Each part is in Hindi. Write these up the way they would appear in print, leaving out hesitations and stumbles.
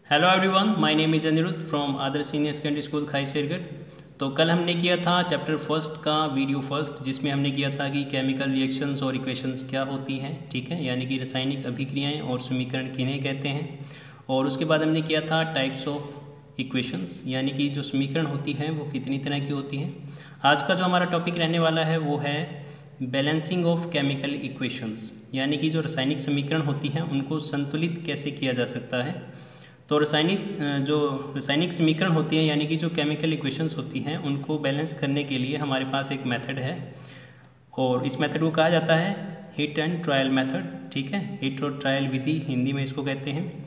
Hello everyone, my name is Anirudh from Adarsh senior secondary school Khai Shergarh. तो कल हमने किया था चैप्टर फर्स्ट का वीडियो फर्स्ट, जिसमें हमने किया था कि केमिकल रिएक्शंस और इक्वेशंस क्या होती हैं, ठीक है, यानी कि रासायनिक अभिक्रियाएं और समीकरण किन्हें कहते हैं। और उसके बाद हमने किया था टाइप्स ऑफ इक्वेशंस, यानी कि जो समीकरण होती हैं वो कितनी तरह की होती हैं। आज का जो हमारा टॉपिक रहने वाला है वो है बैलेंसिंग ऑफ केमिकल इक्वेशंस, यानी कि जो रासायनिक समीकरण होती हैं उनको संतुलित कैसे किया जा सकता है। तो रासायनिक समीकरण होती हैं, यानी कि जो केमिकल इक्वेशंस होती हैं उनको बैलेंस करने के लिए हमारे पास एक मेथड है, और इस मेथड को कहा जाता है हिट एंड ट्रायल मेथड, ठीक है। हिट और ट्रायल विधि हिंदी में इसको कहते हैं।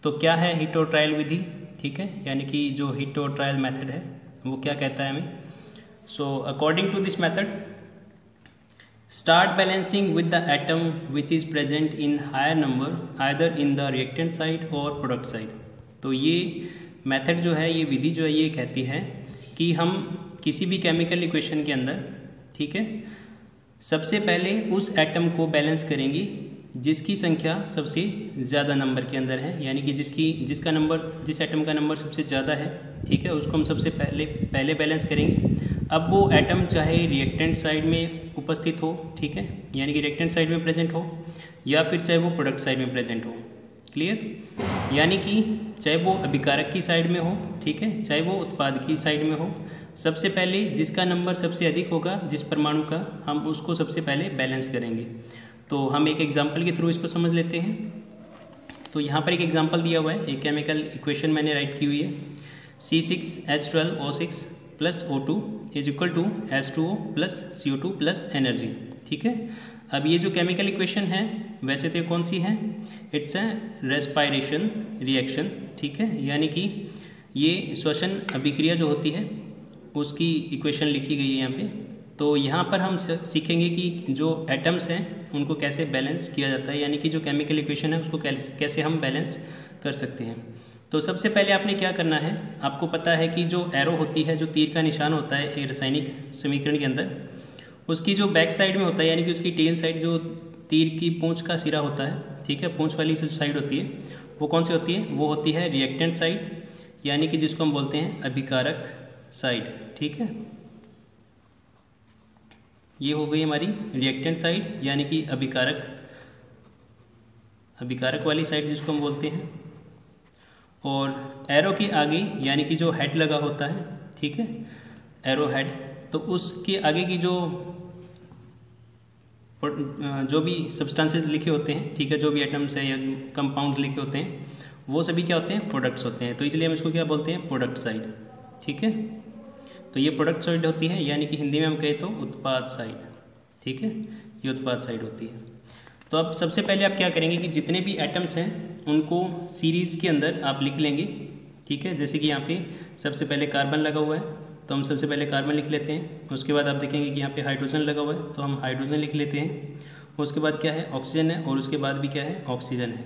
तो क्या है हिट और ट्रायल विधि, ठीक है, यानी कि जो हिट और ट्रायल मेथड है वो क्या कहता है हमें। So according to this method, start balancing with the atom which is present in higher number either in the reactant side or product side। तो ये मेथड जो है, ये विधि जो है, ये कहती है कि हम किसी भी केमिकल इक्वेशन के अंदर, ठीक है, सबसे पहले उस एटम को बैलेंस करेंगे जिसकी संख्या सबसे ज़्यादा नंबर के अंदर है, यानी कि जिस एटम का नंबर सबसे ज़्यादा है, ठीक है, उसको हम सबसे पहले बैलेंस करेंगे। अब वो एटम चाहे रिएक्टेंट साइड में उपस्थित हो, ठीक है, यानी कि रिएक्टेंट साइड में प्रेजेंट हो, या फिर चाहे वो प्रोडक्ट साइड में प्रेजेंट हो। क्लियर, यानी कि चाहे वो अभिकारक की साइड में हो, ठीक है, चाहे वो उत्पाद की साइड में हो, सबसे पहले जिसका नंबर सबसे अधिक होगा जिस परमाणु का, हम उसको सबसे पहले बैलेंस करेंगे। तो हम एक एग्जाम्पल के थ्रू इसको समझ लेते हैं। तो यहाँ पर एक एग्जाम्पल दिया हुआ है, एक केमिकल इक्वेशन मैंने राइट की हुई है। C6H12O6 plus O2 is equal to H2O plus CO2 plus energy, ठीक है। अब ये जो केमिकल इक्वेशन है वैसे तो कौन सी है, इट्स अ रेस्पायरेशन रिएक्शन, ठीक है, यानी कि ये श्वसन अभिक्रिया जो होती है उसकी इक्वेशन लिखी गई है यहाँ पे। तो यहाँ पर हम सीखेंगे कि जो एटम्स हैं उनको कैसे बैलेंस किया जाता है, यानी कि जो केमिकल इक्वेशन है उसको कैसे हम बैलेंस कर सकते हैं। तो सबसे पहले आपने क्या करना है, आपको पता है कि जो एरो होती है, जो तीर का निशान होता है एक रासायनिक समीकरण के अंदर, उसकी जो बैक साइड में होता है, यानी कि उसकी टेल साइड, जो तीर की पूंछ का सिरा होता है, ठीक है, पूंछ वाली साइड होती है, वो कौन सी होती है, वो होती है रिएक्टेंट साइड, यानी कि जिसको हम बोलते हैं अभिकारक साइड, ठीक है। ये हो गई हमारी रिएक्टेंट साइड, यानी कि अभिकारक वाली साइड जिसको हम बोलते हैं। और एरो के आगे, यानी कि जो हेड लगा होता है, ठीक है, एरो हेड, तो उसके आगे की जो भी सब्सटेंसेस लिखे होते हैं, ठीक है, जो भी एटम्स है या कंपाउंड्स लिखे होते हैं, वो सभी क्या होते हैं, प्रोडक्ट्स होते हैं। तो इसलिए हम इसको क्या बोलते हैं, प्रोडक्ट साइड, ठीक है। तो ये प्रोडक्ट साइड होती है, यानी कि हिंदी में हम कहें तो उत्पाद साइड, ठीक है, ये उत्पाद साइड होती है। तो अब सबसे पहले आप क्या करेंगे कि जितने भी एटम्स हैं उनको सीरीज़ के अंदर आप लिख लेंगे, ठीक है। जैसे कि यहाँ पे सबसे पहले कार्बन लगा हुआ है, तो हम सबसे पहले कार्बन लिख लेते हैं। उसके बाद आप देखेंगे कि यहाँ पे हाइड्रोजन लगा हुआ है, तो हम हाइड्रोजन लिख लेते हैं। उसके बाद क्या है, ऑक्सीजन है, और उसके बाद भी क्या है, ऑक्सीजन है,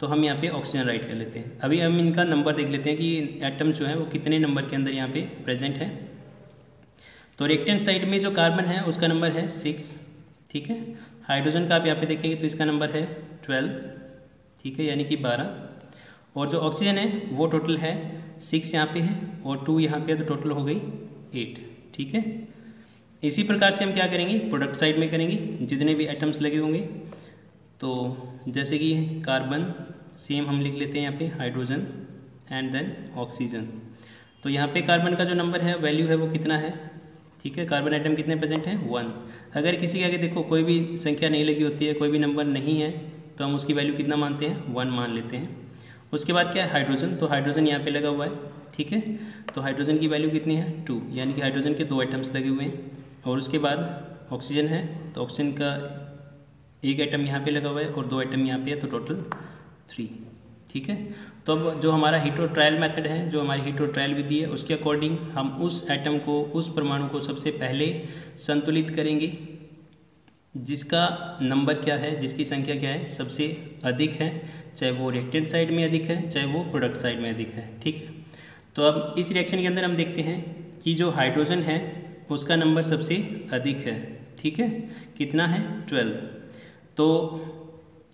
तो हम यहाँ पे ऑक्सीजन राइट कर लेते हैं। अभी हम इनका नंबर देख लेते हैं कि एटम्स जो है वो कितने नंबर के अंदर यहाँ पे प्रेजेंट है। तो रिएक्टेंट साइड में जो कार्बन है उसका नंबर है 6, ठीक है। हाइड्रोजन का आप यहाँ पे देखेंगे तो इसका नंबर है 12, ठीक है, यानी कि 12। और जो ऑक्सीजन है वो टोटल है 6 यहाँ पे है, और 2 यहाँ पे है, तो टोटल हो गई 8, ठीक है। इसी प्रकार से हम क्या करेंगे, प्रोडक्ट साइड में करेंगे, जितने भी एटम्स लगे होंगे। तो जैसे कि कार्बन, सेम हम लिख लेते हैं यहाँ पे हाइड्रोजन एंड देन ऑक्सीजन। तो यहाँ पे कार्बन का जो नंबर है, वैल्यू है, वो कितना है, ठीक है, कार्बन आइटम कितने प्रेजेंट हैं, 1। अगर किसी के आगे देखो कोई भी संख्या नहीं लगी होती है, कोई भी नंबर नहीं है, तो हम उसकी वैल्यू कितना मानते हैं, 1 मान लेते हैं। उसके बाद क्या है, हाइड्रोजन, तो हाइड्रोजन यहाँ पे लगा हुआ है, ठीक है, तो हाइड्रोजन की वैल्यू कितनी है, 2, यानी कि हाइड्रोजन के 2 एटम्स लगे हुए हैं। और उसके बाद ऑक्सीजन है, तो ऑक्सीजन का एक एटम यहाँ पे लगा हुआ है और 2 एटम यहाँ पे है, तो टोटल 3, ठीक है। तो अब जो हमारा हिट और ट्रायल मेथड है, जो हमारी हिट और ट्रायल विधि है, उसके अकॉर्डिंग हम उस एटम को, उस परमाणु को सबसे पहले संतुलित करेंगे जिसका नंबर क्या है, जिसकी संख्या क्या है, सबसे अधिक है, चाहे वो रिएक्टेंट साइड में अधिक है, चाहे वो प्रोडक्ट साइड में अधिक है, ठीक है। तो अब इस रिएक्शन के अंदर हम देखते हैं कि जो हाइड्रोजन है उसका नंबर सबसे अधिक है, ठीक है, कितना है, 12। तो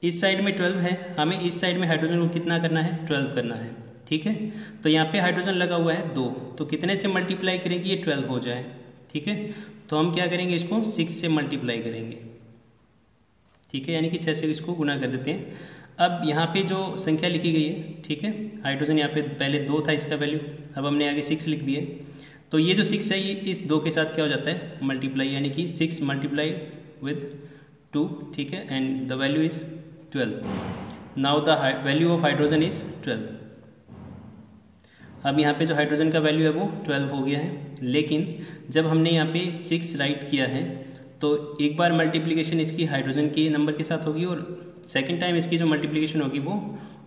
इस साइड में 12 है, हमें इस साइड में हाइड्रोजन को कितना करना है, 12 करना है, ठीक है। तो यहाँ पे हाइड्रोजन लगा हुआ है 2, तो कितने से मल्टीप्लाई करेंगे ये 12 हो जाए, ठीक है। तो हम क्या करेंगे, इसको 6 से मल्टीप्लाई करेंगे, ठीक है, यानी कि 6 से इसको गुना कर देते हैं। अब यहाँ पे जो संख्या लिखी गई है, ठीक है, हाइड्रोजन यहाँ पे पहले 2 था इसका वैल्यू, अब हमने आगे 6 लिख दिए। तो ये जो 6 है ये इस 2 के साथ क्या हो जाता है, मल्टीप्लाई, यानी कि 6 मल्टीप्लाई विद 2, ठीक है, and the value is 12। Now the value of hydrogen is 12। अब यहाँ पे जो हाइड्रोजन का वैल्यू है वो 12 हो गया है, लेकिन जब हमने यहाँ पे 6 राइट किया है तो एक बार मल्टीप्लिकेशन इसकी हाइड्रोजन के नंबर के साथ होगी और सेकेंड टाइम इसकी जो मल्टीप्लिकेशन होगी वो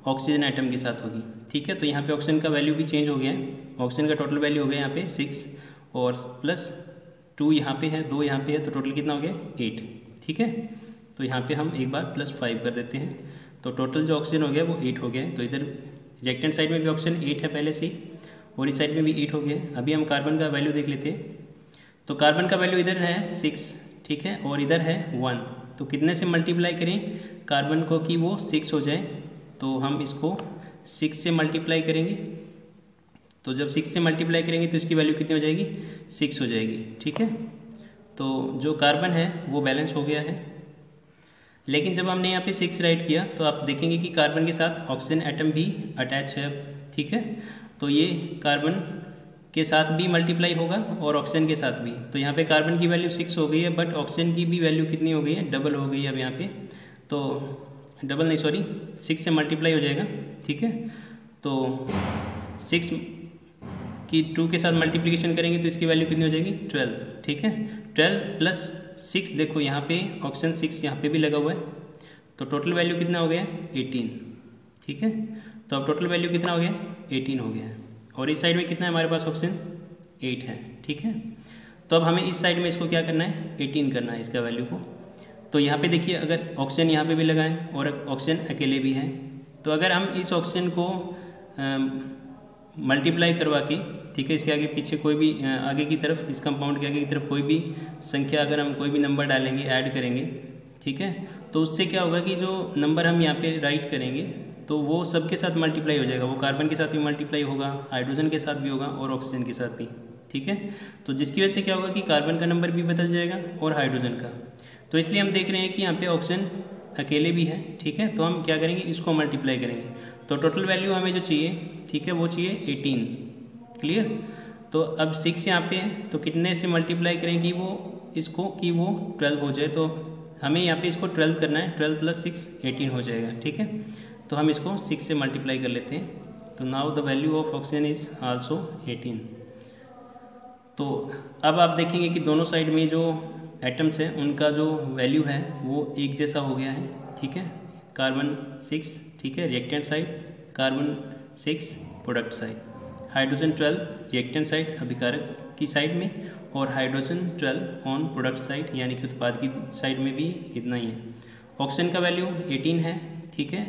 ऑक्सीजन आइटम के साथ होगी, ठीक है। तो यहाँ पे ऑक्सीजन का वैल्यू भी चेंज हो गया है, ऑक्सीजन का टोटल वैल्यू हो गया यहाँ पे 6 और प्लस 2 यहाँ पे है, 2 यहाँ पे है, तो टोटल कितना हो गया 8, ठीक है। तो यहाँ पे हम एक बार प्लस 5 कर देते हैं, तो टोटल जो ऑक्सीजन हो गया वो 8 हो गया है। तो इधर रिएक्टेंट साइड में भी ऑक्सीजन 8 है पहले से ही और इस साइड में भी 8 हो गया है। अभी हम कार्बन का वैल्यू देख लेते हैं। तो कार्बन का वैल्यू इधर है 6, ठीक है, और इधर है 1, तो कितने से मल्टीप्लाई करें कार्बन को कि वो 6 हो जाए, तो हम इसको 6 से मल्टीप्लाई करेंगे। तो जब 6 से मल्टीप्लाई करेंगे तो इसकी वैल्यू कितनी हो जाएगी, 6 हो जाएगी, ठीक है। तो जो कार्बन है वो बैलेंस हो गया है, लेकिन जब हमने यहाँ पे 6 राइट किया तो आप देखेंगे कि कार्बन के साथ ऑक्सीजन एटम भी अटैच है, ठीक है। तो ये कार्बन के साथ भी मल्टीप्लाई होगा और ऑक्सीजन के साथ भी। तो यहाँ पे कार्बन की वैल्यू 6 हो गई है, बट ऑक्सीजन की भी वैल्यू कितनी हो गई है, डबल हो गई है अब यहाँ पे। तो डबल नहीं, सॉरी, 6 से मल्टीप्लाई हो जाएगा, ठीक है। तो 6 की 2 के साथ मल्टीप्लिकेशन करेंगे तो इसकी वैल्यू कितनी हो जाएगी 12, ठीक है। 12 प्लस 6, देखो यहाँ पे ऑक्सीजन 6 यहाँ पे भी लगा हुआ है, तो टोटल वैल्यू कितना हो गया 18, ठीक है। तो अब टोटल वैल्यू कितना हो गया 18 हो गया है, और इस साइड में कितना है हमारे पास ऑक्सीजन 8 है, ठीक है। तो अब हमें इस साइड में इसको क्या करना है 18 करना है इसका वैल्यू को। तो यहाँ पे देखिए अगर ऑक्सीजन यहाँ पे भी लगाएं और ऑक्सीजन अकेले भी है, तो अगर हम इस ऑक्सीजन को मल्टीप्लाई करवा के, ठीक है, इसके आगे पीछे कोई भी आगे की तरफ, इस कंपाउंड के आगे की तरफ कोई भी संख्या अगर हम कोई भी नंबर डालेंगे, ऐड करेंगे, ठीक है, तो उससे क्या होगा कि जो नंबर हम यहाँ पे राइट करेंगे तो वो सबके साथ मल्टीप्लाई हो जाएगा, वो कार्बन के साथ भी मल्टीप्लाई होगा, हाइड्रोजन के साथ भी होगा और ऑक्सीजन के साथ भी, ठीक है। तो जिसकी वजह से क्या होगा कि कार्बन का नंबर भी बदल जाएगा और हाइड्रोजन का। तो इसलिए हम देख रहे हैं कि यहाँ पे ऑक्सीजन अकेले भी है, ठीक है। तो हम क्या करेंगे, इसको मल्टीप्लाई करेंगे, तो टोटल वैल्यू हमें जो चाहिए, ठीक है, वो चाहिए 18, क्लियर। तो अब 6 यहाँ पे है, तो कितने से मल्टीप्लाई करेंगे वो इसको कि वो 12 हो जाए, तो हमें यहाँ पे इसको 12 करना है, 12 प्लस 6 18 हो जाएगा, ठीक है। तो हम इसको 6 से मल्टीप्लाई कर लेते हैं। तो now the value of oxygen is also 18। तो अब आप देखेंगे कि दोनों साइड में जो एटम्स हैं उनका जो वैल्यू है वो एक जैसा हो गया है, ठीक है। कार्बन 6, ठीक है, reactant side, carbon 6 product side, hydrogen 12 reactant side अभिकारक की साइड में, और हाइड्रोजन 12 ऑन प्रोडक्ट साइड यानी कि उत्पाद की साइड में भी इतना ही है। ऑक्सीजन का वैल्यू 18 है, ठीक है,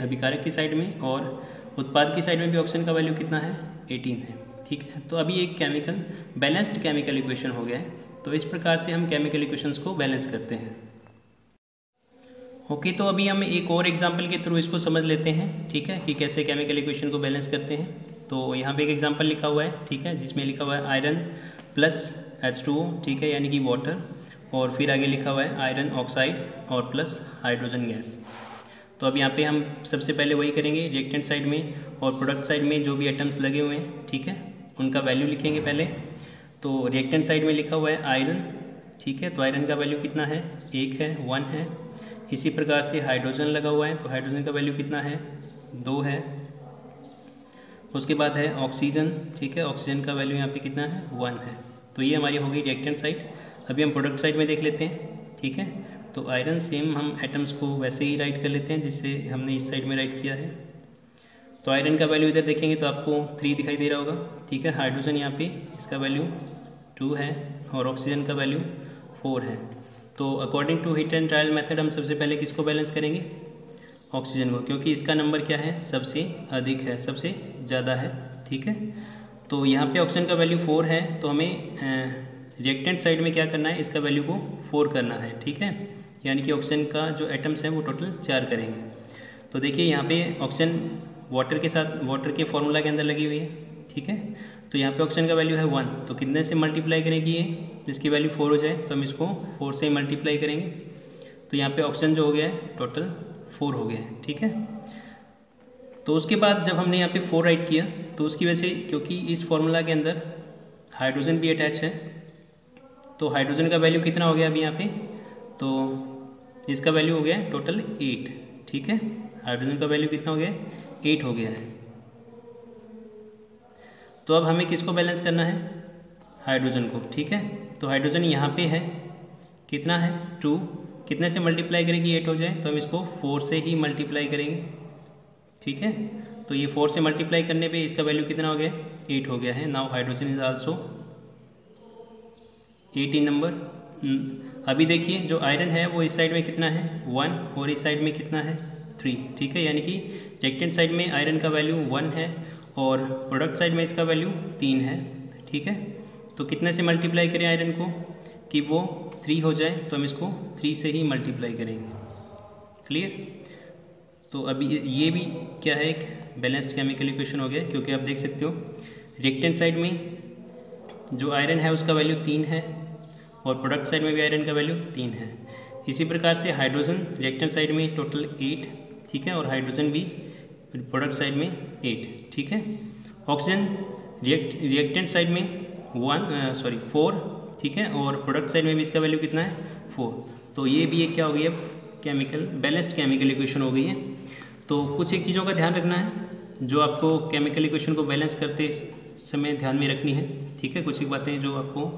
अभिकारक की साइड में, और उत्पाद की साइड में भी ऑक्सीजन का वैल्यू कितना है 18 है, ठीक है। तो अभी एक केमिकल बैलेंस्ड केमिकल इक्वेशन हो गया है। तो इस प्रकार से हम केमिकल इक्वेशंस को बैलेंस करते हैं। ओके, तो अभी हम एक और एग्जांपल के थ्रू इसको समझ लेते हैं, ठीक है, कि कैसे केमिकल इक्वेशन को बैलेंस करते हैं। तो यहाँ पे एक एग्जांपल लिखा हुआ है, ठीक है, जिसमें लिखा हुआ है आयरन प्लस H2O, ठीक है, यानी कि वाटर, और फिर आगे लिखा हुआ है आयरन ऑक्साइड और प्लस हाइड्रोजन गैस। तो अब यहाँ पे हम सबसे पहले वही करेंगे, रिएक्टेंट साइड में और प्रोडक्ट साइड में जो भी एटम्स लगे हुए हैं, ठीक है, उनका वैल्यू लिखेंगे पहले। तो रिएक्टेंट साइड में लिखा हुआ है आयरन, ठीक है, तो आयरन का वैल्यू कितना है 1 है, 1 है। इसी प्रकार से हाइड्रोजन लगा हुआ है, तो हाइड्रोजन का वैल्यू कितना है 2 है। उसके बाद है ऑक्सीजन, ठीक है, ऑक्सीजन का वैल्यू यहाँ पे कितना है 1 है। तो ये हमारी होगी रिएक्टेंट साइड। अभी हम प्रोडक्ट साइड में देख लेते हैं, ठीक है। तो आयरन सेम हम एटम्स को वैसे ही राइट कर लेते हैं जिससे हमने इस साइड में राइट किया है। तो आयरन का वैल्यू इधर देखेंगे तो आपको 3 दिखाई दे रहा होगा, ठीक है। हाइड्रोजन यहाँ पे इसका वैल्यू 2 है और ऑक्सीजन का वैल्यू 4 है। तो according to hit and trial method हम सबसे पहले किसको बैलेंस करेंगे, ऑक्सीजन को, क्योंकि इसका नंबर क्या है सबसे अधिक है, सबसे ज़्यादा है, ठीक है। तो यहाँ पे ऑक्सीजन का वैल्यू 4 है, तो हमें रिएक्टेंट साइड में क्या करना है, इसका वैल्यू को 4 करना है, ठीक है। यानी कि ऑक्सीजन का जो एटम्स है वो टोटल 4 करेंगे। तो देखिए यहाँ पे ऑक्सीजन वाटर के साथ, वाटर के फॉर्मूला के अंदर लगी हुई है, ठीक है। तो यहाँ पे ऑक्सीजन का वैल्यू है 1, तो कितने से मल्टीप्लाई करेंगे ये, जिसकी वैल्यू 4 हो जाए, तो हम इसको 4 से मल्टीप्लाई करेंगे। तो यहाँ पे ऑक्सीजन जो हो गया है टोटल 4 हो गया है, ठीक है। तो उसके बाद जब हमने यहाँ पे 4 राइट किया, तो उसकी वजह से, क्योंकि इस फॉर्मूला के अंदर हाइड्रोजन भी अटैच है, तो हाइड्रोजन का वैल्यू कितना हो गया अभी यहाँ पे, तो इसका वैल्यू हो गया है टोटल 8, ठीक है। हाइड्रोजन का वैल्यू कितना हो गया है, 8 हो गया है। तो अब हमें किसको बैलेंस करना है, हाइड्रोजन को, ठीक है। तो हाइड्रोजन यहाँ पे है, कितना है 2, कितने से मल्टीप्लाई करेंगे 8 हो जाए, तो हम इसको 4 से ही मल्टीप्लाई करेंगे, ठीक है। तो ये 4 से मल्टीप्लाई करने पे इसका वैल्यू कितना हो गया, 8 हो गया है। Now hydrogen is also 8 in number. अभी देखिए जो आयरन है वो इस साइड में कितना है 1, और इस साइड में कितना है 3, ठीक है। यानी कि रिएक्टेंट साइड में आयरन का वैल्यू 1 है और प्रोडक्ट साइड में इसका वैल्यू 3 है, ठीक है। तो कितने से मल्टीप्लाई करें आयरन को कि वो 3 हो जाए, तो हम इसको 3 से ही मल्टीप्लाई करेंगे, क्लियर। तो अभी ये भी क्या है, एक बैलेंस्ड केमिकल इक्वेशन हो गया, क्योंकि आप देख सकते हो रिएक्टेंट साइड में जो आयरन है उसका वैल्यू 3 है और प्रोडक्ट साइड में भी आयरन का वैल्यू 3 है। इसी प्रकार से हाइड्रोजन रिएक्टेंट साइड में टोटल 8, ठीक है, और हाइड्रोजन भी प्रोडक्ट साइड में 8, ठीक है। ऑक्सीजन रिएक्टेंट साइड में 4, ठीक है, और प्रोडक्ट साइड में भी इसका वैल्यू कितना है 4। तो ये भी एक क्या हो गई अब केमिकल बैलेंस्ड केमिकल इक्वेशन हो गई है। तो कुछ एक चीज़ों का ध्यान रखना है जो आपको केमिकल इक्वेशन को बैलेंस करते समय ध्यान में रखनी है, ठीक है। कुछ एक बातें जो आपको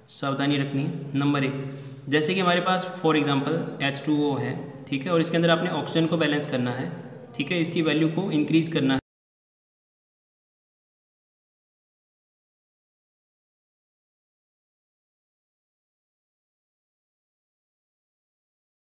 सावधानी रखनी है। नंबर 1, जैसे कि हमारे पास फॉर एग्जांपल H2O है, ठीक है, और इसके अंदर आपने ऑक्सीजन को बैलेंस करना है, ठीक है, इसकी वैल्यू को इंक्रीज़ करना है।